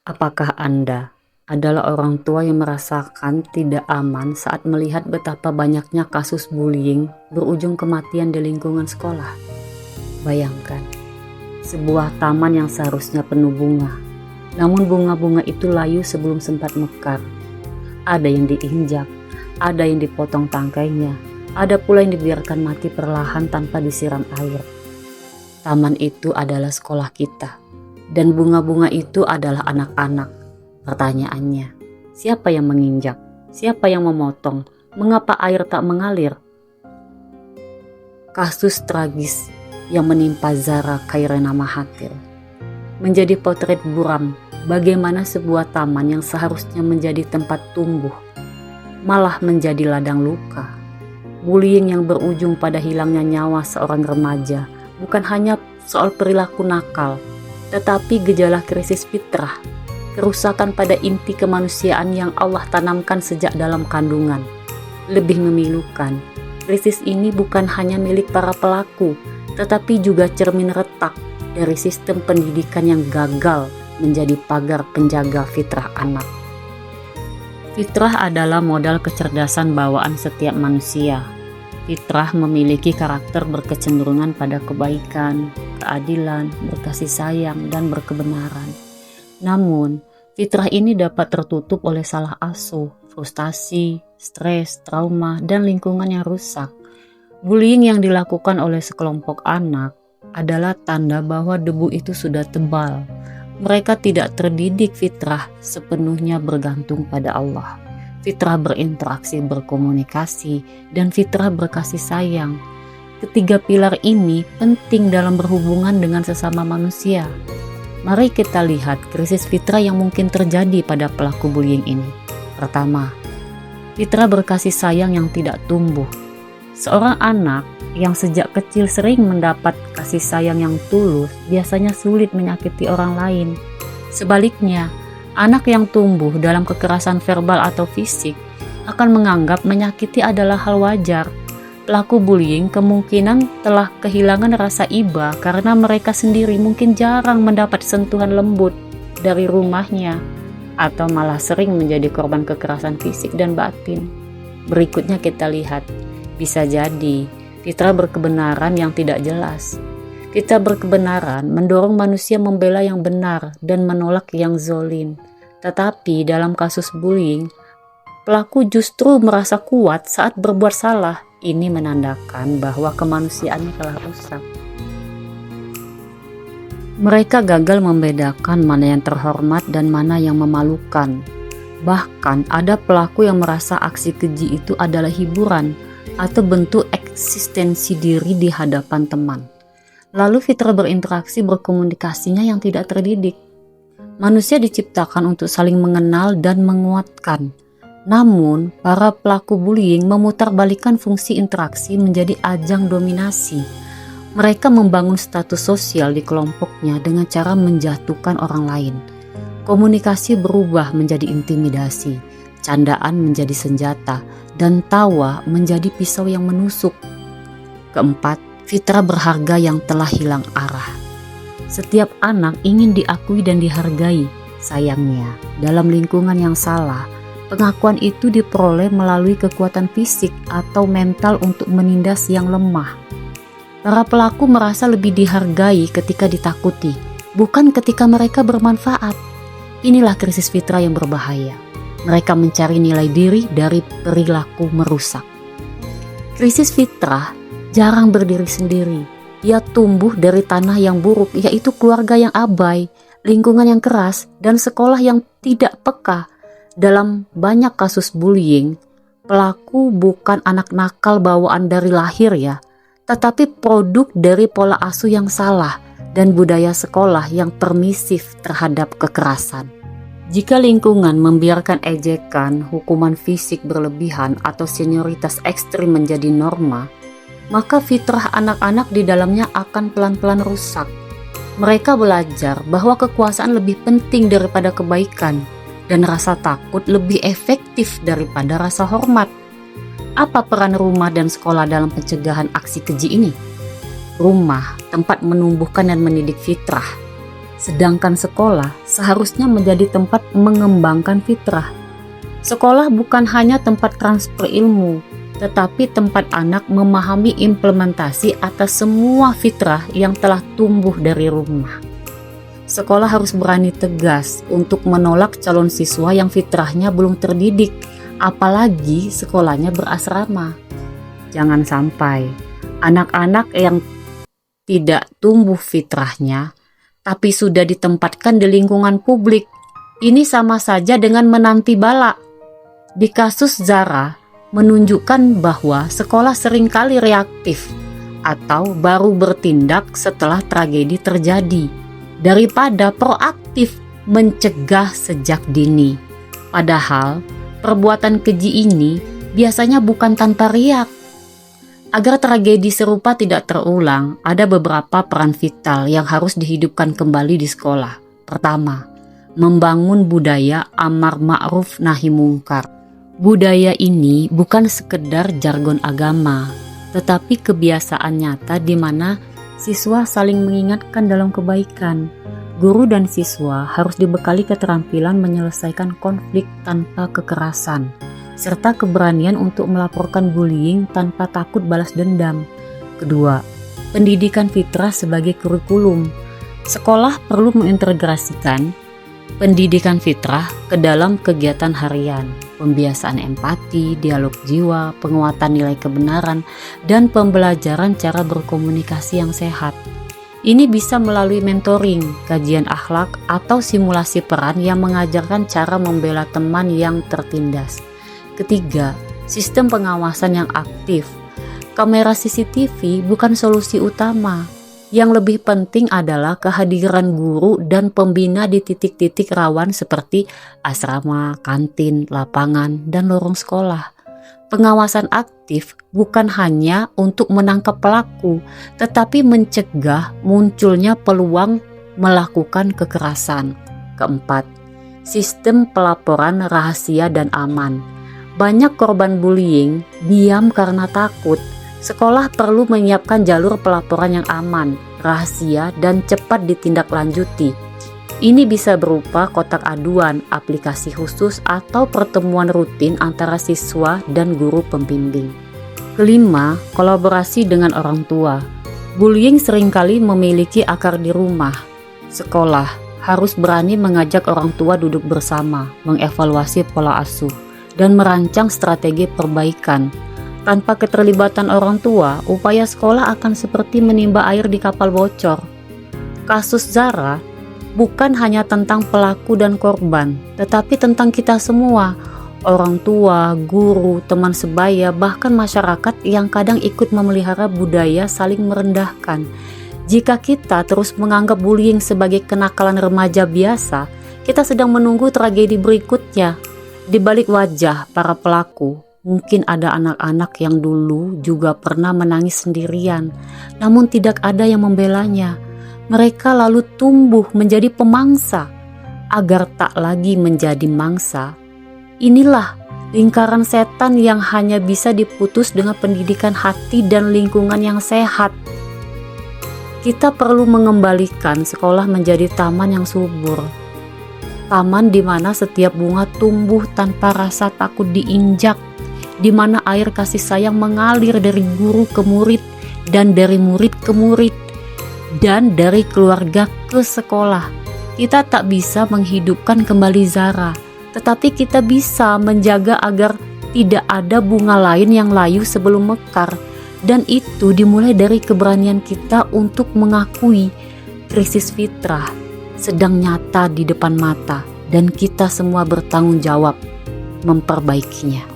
Apakah Anda adalah orang tua yang merasakan tidak aman saat melihat betapa banyaknya kasus bullying berujung kematian di lingkungan sekolah? Bayangkan, sebuah taman yang seharusnya penuh bunga, namun bunga-bunga itu layu sebelum sempat mekar. Ada yang diinjak, ada yang dipotong tangkainya, ada pula yang dibiarkan mati perlahan tanpa disiram air. Taman itu adalah sekolah kita. Dan bunga-bunga itu adalah anak-anak. Pertanyaannya, siapa yang menginjak? Siapa yang memotong? Mengapa air tak mengalir? Kasus tragis yang menimpa Zara Khairena Mahathir menjadi potret buram bagaimana sebuah taman yang seharusnya menjadi tempat tumbuh malah menjadi ladang luka. Bullying yang berujung pada hilangnya nyawa seorang remaja bukan hanya soal perilaku nakal, tetapi gejala krisis fitrah, kerusakan pada inti kemanusiaan yang Allah tanamkan sejak dalam kandungan. Lebih memilukan, krisis ini bukan hanya milik para pelaku, tetapi juga cermin retak dari sistem pendidikan yang gagal menjadi pagar penjaga fitrah anak. Fitrah adalah modal kecerdasan bawaan setiap manusia. Fitrah memiliki karakter berkecenderungan pada kebaikan, keadilan, berkasih sayang, dan berkebenaran. Namun, fitrah ini dapat tertutup oleh salah asuh, frustasi, stres, trauma, dan lingkungan yang rusak. Bullying yang dilakukan oleh sekelompok anak adalah tanda bahwa debu itu sudah tebal. Mereka tidak terdidik fitrah sepenuhnya bergantung pada Allah. Fitrah berinteraksi, berkomunikasi, dan fitrah berkasih sayang. Ketiga pilar ini penting dalam berhubungan dengan sesama manusia. Mari kita lihat krisis fitrah yang mungkin terjadi pada pelaku bullying ini. Pertama, fitrah berkasih sayang yang tidak tumbuh. Seorang anak yang sejak kecil sering mendapat kasih sayang yang tulus biasanya sulit menyakiti orang lain. Sebaliknya, anak yang tumbuh dalam kekerasan verbal atau fisik akan menganggap menyakiti adalah hal wajar. Pelaku bullying kemungkinan telah kehilangan rasa iba karena mereka sendiri mungkin jarang mendapat sentuhan lembut dari rumahnya atau malah sering menjadi korban kekerasan fisik dan batin. Berikutnya kita lihat, bisa jadi fitrah berkebenaran yang tidak jelas. Fitrah berkebenaran mendorong manusia membela yang benar dan menolak yang zolim. Tetapi dalam kasus bullying, pelaku justru merasa kuat saat berbuat salah. Ini menandakan bahwa kemanusiaannya telah rusak. Mereka gagal membedakan mana yang terhormat dan mana yang memalukan. Bahkan ada pelaku yang merasa aksi keji itu adalah hiburan atau bentuk eksistensi diri di hadapan teman. Lalu fitrah berinteraksi berkomunikasinya yang tidak terdidik. Manusia diciptakan untuk saling mengenal dan menguatkan. Namun, para pelaku bullying memutarbalikkan fungsi interaksi menjadi ajang dominasi. Mereka membangun status sosial di kelompoknya dengan cara menjatuhkan orang lain. Komunikasi berubah menjadi intimidasi, candaan menjadi senjata, dan tawa menjadi pisau yang menusuk. Keempat, fitrah berharga yang telah hilang arah. Setiap anak ingin diakui dan dihargai. Sayangnya, dalam lingkungan yang salah, pengakuan itu diperoleh melalui kekuatan fisik atau mental untuk menindas yang lemah. Para pelaku merasa lebih dihargai ketika ditakuti, bukan ketika mereka bermanfaat. Inilah krisis fitrah yang berbahaya. Mereka mencari nilai diri dari perilaku merusak. Krisis fitrah jarang berdiri sendiri. Ia tumbuh dari tanah yang buruk, yaitu keluarga yang abai, lingkungan yang keras, dan sekolah yang tidak peka. Dalam banyak kasus bullying, pelaku bukan anak nakal bawaan dari lahir ya, tetapi produk dari pola asuh yang salah dan budaya sekolah yang permisif terhadap kekerasan. Jika lingkungan membiarkan ejekan, hukuman fisik berlebihan, atau senioritas ekstrim menjadi norma, maka fitrah anak-anak di dalamnya akan pelan-pelan rusak. Mereka belajar bahwa kekuasaan lebih penting daripada kebaikan, dan rasa takut lebih efektif daripada rasa hormat. Apa peran rumah dan sekolah dalam pencegahan aksi keji ini? Rumah, tempat menumbuhkan dan mendidik fitrah. Sedangkan sekolah seharusnya menjadi tempat mengembangkan fitrah. Sekolah bukan hanya tempat transfer ilmu, tetapi tempat anak memahami implementasi atas semua fitrah yang telah tumbuh dari rumah. Sekolah harus berani tegas untuk menolak calon siswa yang fitrahnya belum terdidik, apalagi sekolahnya berasrama. Jangan sampai anak-anak yang tidak tumbuh fitrahnya tapi sudah ditempatkan di lingkungan publik, ini sama saja dengan menanti bala. Di kasus Zara menunjukkan bahwa sekolah seringkali reaktif atau baru bertindak setelah tragedi terjadi daripada proaktif mencegah sejak dini. Padahal perbuatan keji ini biasanya bukan tanpa riak. Agar tragedi serupa tidak terulang, ada beberapa peran vital yang harus dihidupkan kembali di sekolah. Pertama, membangun budaya amar ma'ruf nahi mungkar. Budaya ini bukan sekedar jargon agama, tetapi kebiasaan nyata di mana siswa saling mengingatkan dalam kebaikan. Guru dan siswa harus dibekali keterampilan menyelesaikan konflik tanpa kekerasan, serta keberanian untuk melaporkan bullying tanpa takut balas dendam. Kedua, pendidikan fitrah sebagai kurikulum. Sekolah perlu mengintegrasikan pendidikan fitrah ke dalam kegiatan harian, pembiasaan empati, dialog jiwa, penguatan nilai kebenaran, dan pembelajaran cara berkomunikasi yang sehat. Ini bisa melalui mentoring, kajian akhlak, atau simulasi peran yang mengajarkan cara membela teman yang tertindas. Ketiga, sistem pengawasan yang aktif. Kamera CCTV bukan solusi utama. Yang lebih penting adalah kehadiran guru dan pembina di titik-titik rawan seperti asrama, kantin, lapangan, dan lorong sekolah. Pengawasan aktif bukan hanya untuk menangkap pelaku, tetapi mencegah munculnya peluang melakukan kekerasan. Keempat, sistem pelaporan rahasia dan aman. Banyak korban bullying diam karena takut. Sekolah perlu menyiapkan jalur pelaporan yang aman, rahasia, dan cepat ditindaklanjuti. Ini bisa berupa kotak aduan, aplikasi khusus, atau pertemuan rutin antara siswa dan guru pembimbing. Kelima, kolaborasi dengan orang tua. Bullying seringkali memiliki akar di rumah. Sekolah harus berani mengajak orang tua duduk bersama, mengevaluasi pola asuh, dan merancang strategi perbaikan. Tanpa keterlibatan orang tua, upaya sekolah akan seperti menimba air di kapal bocor. Kasus Zara bukan hanya tentang pelaku dan korban, tetapi tentang kita semua, orang tua, guru, teman sebaya, bahkan masyarakat yang kadang ikut memelihara budaya saling merendahkan. Jika kita terus menganggap bullying sebagai kenakalan remaja biasa, kita sedang menunggu tragedi berikutnya. Di balik wajah para pelaku, mungkin ada anak-anak yang dulu juga pernah menangis sendirian, namun tidak ada yang membelanya. Mereka lalu tumbuh menjadi pemangsa. Agar tak lagi menjadi mangsa, inilah lingkaran setan yang hanya bisa diputus dengan pendidikan hati dan lingkungan yang sehat. Kita perlu mengembalikan sekolah menjadi taman yang subur. Taman di mana setiap bunga tumbuh tanpa rasa takut diinjak, di mana air kasih sayang mengalir dari guru ke murid, dan dari murid ke murid, dan dari keluarga ke sekolah. Kita tak bisa menghidupkan kembali Zara, tetapi kita bisa menjaga agar tidak ada bunga lain yang layu sebelum mekar. Dan itu dimulai dari keberanian kita untuk mengakui krisis fitrah sedang nyata di depan mata, dan kita semua bertanggung jawab memperbaikinya.